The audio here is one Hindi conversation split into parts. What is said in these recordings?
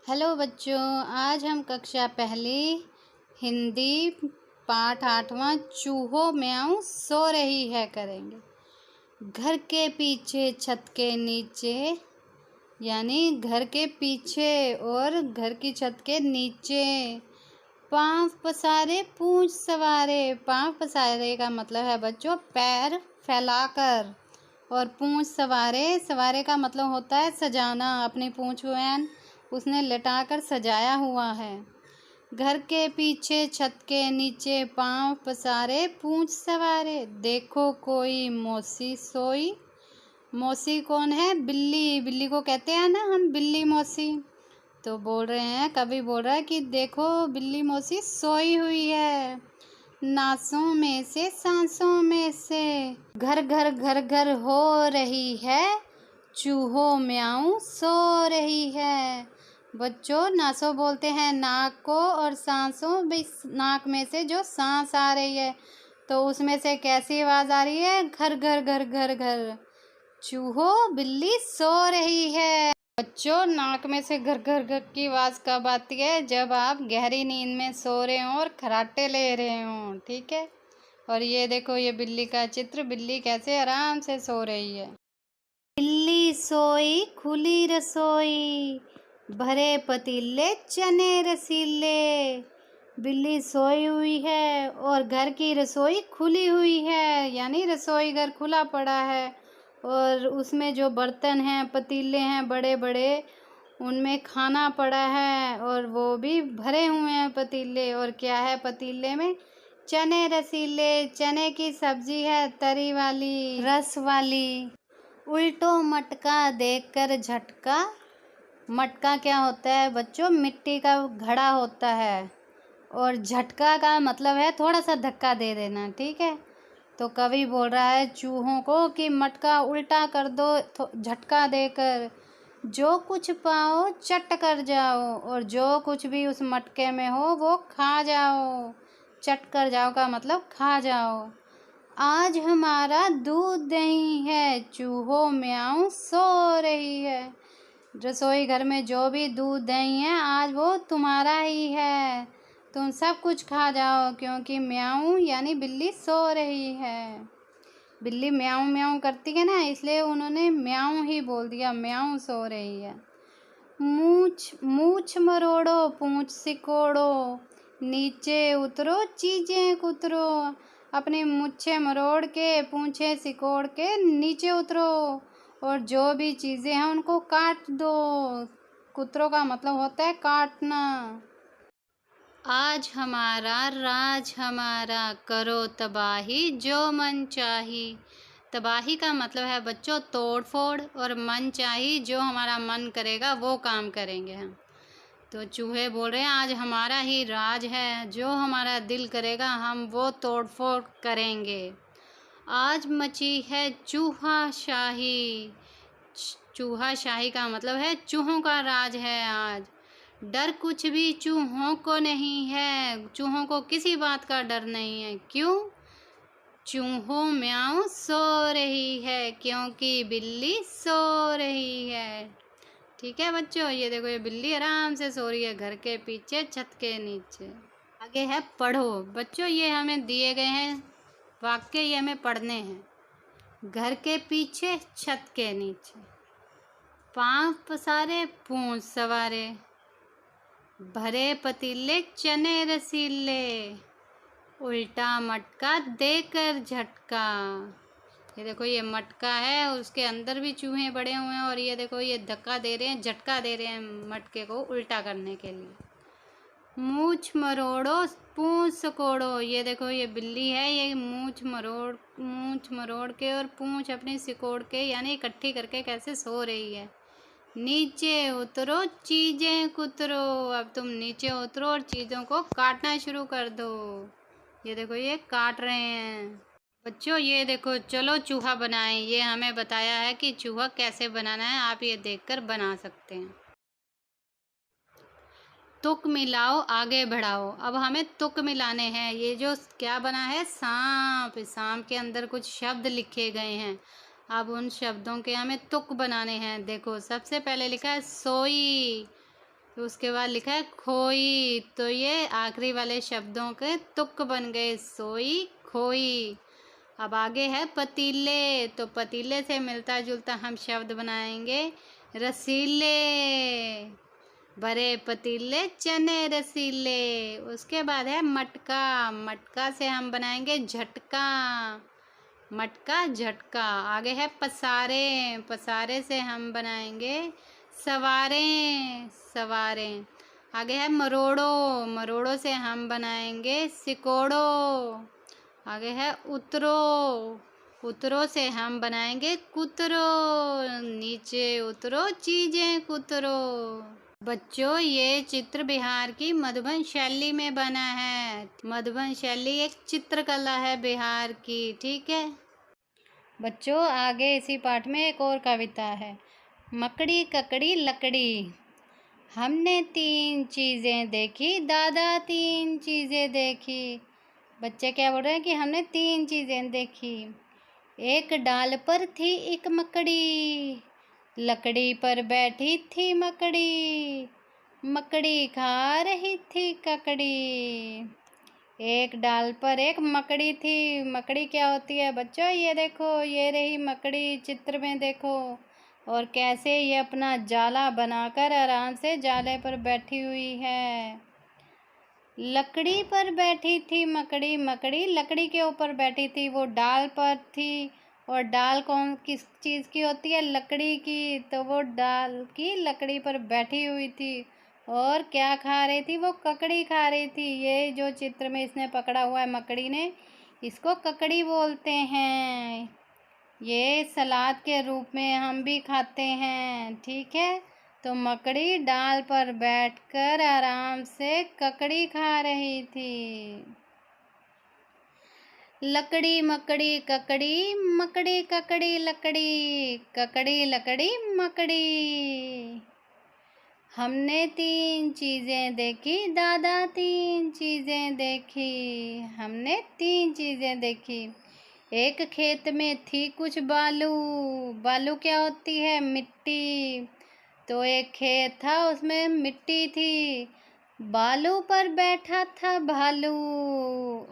हेलो बच्चों, आज हम कक्षा पहली हिंदी पाठ 8वां चूहों म्याऊं सो रही है करेंगे। घर के पीछे छत के नीचे, यानी घर के पीछे और घर की छत के नीचे। पाँव पसारे पूंछ सवारे। पाँव पसारे का मतलब है बच्चों पैर फैलाकर, और पूंछ सवारे, सवारे का मतलब होता है सजाना। अपनी पूंछ उसने लटाकर सजाया हुआ है। घर के पीछे छत के नीचे पाँव पसारे पूंछ सवारे, देखो कोई मौसी सोई। मौसी कौन है? बिल्ली। बिल्ली को कहते हैं ना हम बिल्ली मौसी। तो बोल रहे हैं, कवि बोल रहा है कि देखो बिल्ली मौसी सोई हुई है नासों में से सांसों में से। घर घर घर घर हो रही है, चूहों म्याऊं सो रही है। बच्चों, नासों बोलते हैं नाक को, और सांसों भी नाक में से जो सांस आ रही है, तो उसमें से कैसी आवाज़ आ रही है? घर घर घर घर घर। चूहों बिल्ली सो रही है। बच्चों, नाक में से घर घर घर की आवाज़ कब आती है? जब आप गहरी नींद में सो रहे हो और खर्राटे ले रहे हो, ठीक है। और ये देखो, ये बिल्ली का चित्र, बिल्ली कैसे आराम से सो रही है। बिल्ली सोई खुली रसोई, भरे पतीले चने रसीले। बिल्ली सोई हुई है और घर की रसोई खुली हुई है, यानी रसोई घर खुला पड़ा है, और उसमें जो बर्तन हैं, पतीले हैं बड़े बड़े, उनमें खाना पड़ा है, और वो भी भरे हुए हैं पतीले। और क्या है पतीले में? चने रसीले। चने की सब्जी है, तरी वाली, रस वाली। उल्टो मटका देखकर झटका। मटका क्या होता है बच्चों? मिट्टी का घड़ा होता है, और झटका का मतलब है थोड़ा सा धक्का दे देना, ठीक है। तो कवि बोल रहा है चूहों को कि मटका उल्टा कर दो झटका देकर, जो कुछ पाओ चट कर जाओ, और जो कुछ भी उस मटके में हो वो खा जाओ। चट कर जाओ का मतलब खा जाओ। आज हमारा दूध दही है, चूहों म्याऊं सो रही है। रसोई घर में जो भी दूध दही है, आज वो तुम्हारा ही है। तुम सब कुछ खा जाओ, क्योंकि म्याऊं यानी बिल्ली सो रही है। बिल्ली म्याऊं म्याऊं करती है ना, इसलिए उन्होंने म्याऊं ही बोल दिया, म्याऊं सो रही है। मूछ मरोड़ो पूंछ सिकोड़ो, नीचे उतरो चीजें कुतरो। अपनी मूछें मरोड़ के, पूंछे सिकोड़ के नीचे उतरो, और जो भी चीज़ें हैं उनको काट दो। कुतरो का मतलब होता है काटना। आज हमारा राज हमारा, करो तबाही जो मन चाही। तबाही का मतलब है बच्चों तोड़ फोड़, और मन चाही जो हमारा मन करेगा वो काम करेंगे हम। तो चूहे बोल रहे हैं आज हमारा ही राज है, जो हमारा दिल करेगा हम वो तोड़ फोड़ करेंगे। आज मची है चूहा शाही। चूहा शाही का मतलब है चूहों का राज है आज। डर कुछ भी चूहों को नहीं है, चूहों को किसी बात का डर नहीं है। क्यों? चूहों म्याऊं सो रही है, क्योंकि बिल्ली सो रही है। ठीक है बच्चों, ये देखो ये बिल्ली आराम से सो रही है घर के पीछे छत के नीचे। आगे है पढ़ो। बच्चों, ये हमें दिए गए हैं वाक्य, ये हमें पढ़ने हैं। घर के पीछे छत के नीचे, पाँव पसारे पूंछ सवारे, भरे पतीले चने रसीले, उल्टा मटका देकर झटका। ये देखो ये मटका है, उसके अंदर भी चूहे बड़े हुए हैं, और ये देखो ये धक्का दे रहे हैं, झटका दे रहे हैं मटके को उल्टा करने के लिए। मूछ मरोड़ो पूंछ सिकोड़ो। ये देखो ये बिल्ली है, ये मूछ मरोड़ के और पूंछ अपनी सिकोड़ के, यानी इकट्ठी करके कैसे सो रही है। नीचे उतरो चीजें कुतरो। अब तुम नीचे उतरो और चीज़ों को काटना शुरू कर दो। ये देखो ये काट रहे हैं। बच्चों, ये देखो चलो चूहा बनाएं। ये हमें बताया है कि चूहा कैसे बनाना है, आप ये देखकर बना सकते हैं। तुक मिलाओ आगे बढ़ाओ। अब हमें तुक मिलाने हैं। ये जो क्या बना है? सांप। सांप के अंदर कुछ शब्द लिखे गए हैं, अब उन शब्दों के हमें तुक बनाने हैं। देखो सबसे पहले लिखा है सोई। तो उसके बाद लिखा है खोई, तो ये आखिरी वाले शब्दों के तुक बन गए, सोई खोई। अब आगे है पतीले, तो पतीले से मिलता जुलता हम शब्द बनाएंगे रसीले, भरे पतीले चने रसीले। उसके बाद है मटका, मटका से हम बनाएंगे झटका, मटका झटका। आगे है पसारे, पसारे से हम बनाएंगे सवारे, सवारे। आगे है मरोड़ो, मरोड़ो से हम बनाएंगे सिकोड़ो। आगे है उतरो, उतरो से हम बनाएंगे कुतरो, नीचे उतरो चीजें कुतरो। बच्चों ये चित्र बिहार की मधुबन शैली में बना है। मधुबन शैली एक चित्रकला है बिहार की, ठीक है बच्चों। आगे इसी पाठ में एक और कविता है। मकड़ी ककड़ी लकड़ी, हमने तीन चीज़ें देखी, दादा तीन चीज़ें देखी। बच्चे क्या बोल रहे हैं कि हमने तीन चीज़ें देखी। एक डाल पर थी एक मकड़ी, लकड़ी पर बैठी थी मकड़ी, मकड़ी खा रही थी ककड़ी। एक डाल पर एक मकड़ी थी। मकड़ी क्या होती है बच्चों? ये देखो, ये रही मकड़ी चित्र में देखो, और कैसे ये अपना जाला बनाकर आराम से जाले पर बैठी हुई है। लकड़ी पर बैठी थी मकड़ी, मकड़ी लकड़ी के ऊपर बैठी थी, वो डाल पर थी। और डाल कौन किस चीज़ की होती है? लकड़ी की। तो वो डाल की लकड़ी पर बैठी हुई थी और क्या खा रही थी? वो ककड़ी खा रही थी। ये जो चित्र में इसने पकड़ा हुआ है मकड़ी ने, इसको ककड़ी बोलते हैं। ये सलाद के रूप में हम भी खाते हैं, ठीक है। तो मकड़ी डाल पर बैठकर आराम से ककड़ी खा रही थी। लकड़ी मकड़ी ककड़ी, मकड़ी ककड़ी लकड़ी, ककड़ी लकड़ी मकड़ी। हमने तीन चीज़ें देखी, दादा तीन चीज़ें देखी, हमने तीन चीज़ें देखी। एक खेत में थी कुछ बालू, बालू क्या होती है? मिट्टी। तो एक खेत था उसमें मिट्टी थी, बालू पर बैठा था भालू,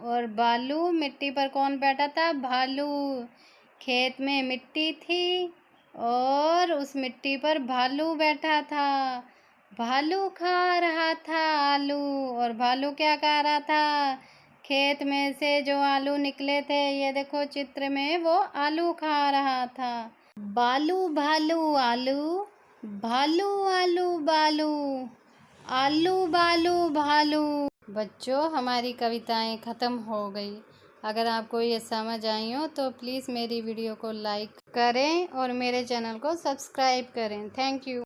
और बालू मिट्टी पर कौन बैठा था? भालू। खेत में मिट्टी थी और उस मिट्टी पर भालू बैठा था। भालू खा रहा था आलू, और भालू क्या खा रहा था? खेत में से जो आलू निकले थे, ये देखो चित्र में, वो आलू खा रहा था। बालू भालू आलू, भालू आलू बालू, आलू बालू भालू। बच्चों हमारी कविताएं ख़त्म हो गई। अगर आपको ये समझ आई हो तो प्लीज़ मेरी वीडियो को लाइक करें और मेरे चैनल को सब्सक्राइब करें। Thank you.